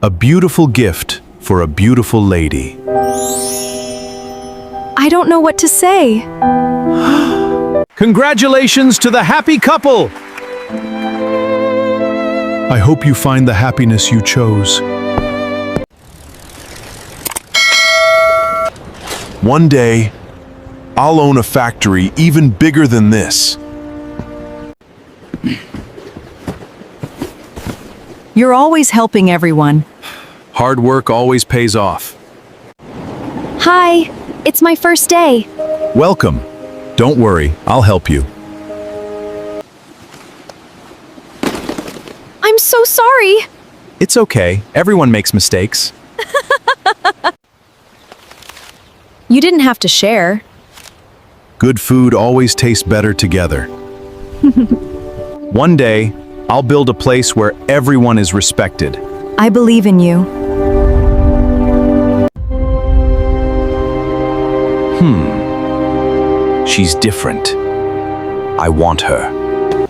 A beautiful gift for a beautiful lady. I don't know what to say. Congratulations to the happy couple! I hope you find the happiness you chose. One day, I'll own a factory even bigger than this. You're always helping everyone. Hard work always pays off. Hi, it's my first day. Welcome. Don't worry, I'll help you. I'm so sorry. It's okay, everyone makes mistakes. You didn't have to share. Good food always tastes better together. One day, I'll build a place where everyone is respected. I believe in you. She's different. I want her.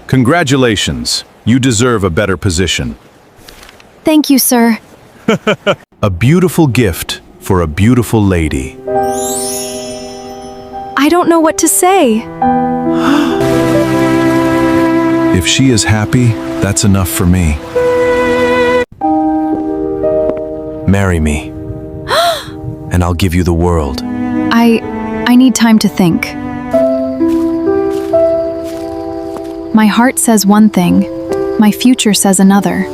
Congratulations. You deserve a better position. Thank you, sir. A beautiful gift for a beautiful lady. I don't know what to say. If she is happy, that's enough for me. Marry me, and I'll give you the world. I need time to think. My heart says one thing, my future says another.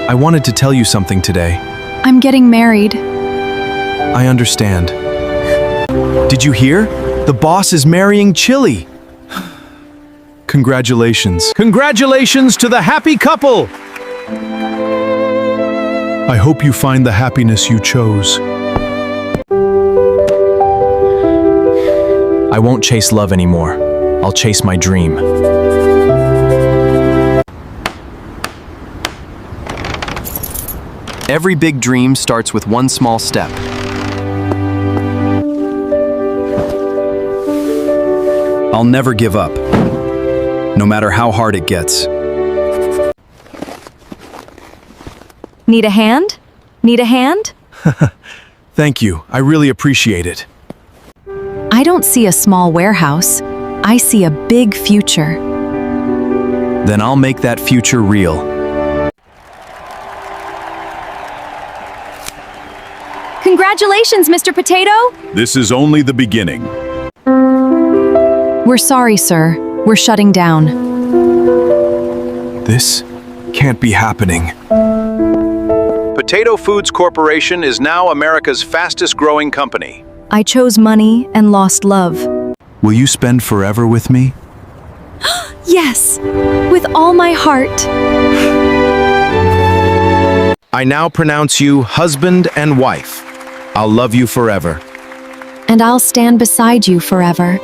I wanted to tell you something today. I'm getting married. I understand. Did you hear? The boss is marrying Chili. Congratulations. Congratulations to the happy couple! I hope you find the happiness you chose. I won't chase love anymore. I'll chase my dream. Every big dream starts with one small step. I'll never give up, no matter how hard it gets. Need a hand? Need a hand? Thank you. I really appreciate it. I don't see a small warehouse. I see a big future. Then I'll make that future real. Congratulations, Mr. Potato! This is only the beginning. We're sorry, sir. We're shutting down. This can't be happening. Potato Foods Corporation is now America's fastest growing company. I chose money and lost love. Will you spend forever with me? Yes, with all my heart. I now pronounce you husband and wife. I'll love you forever. And I'll stand beside you forever.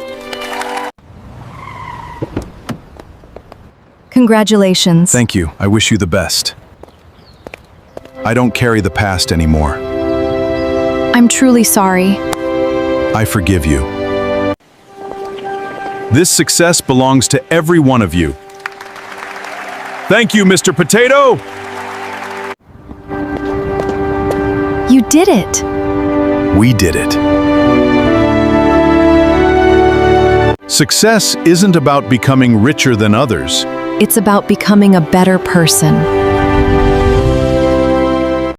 Congratulations. Thank you. I wish you the best. I don't carry the past anymore. I'm truly sorry. I forgive you. This success belongs to every one of you. Thank you, Mr. Potato! You did it. We did it. Success isn't about becoming richer than others. It's about becoming a better person.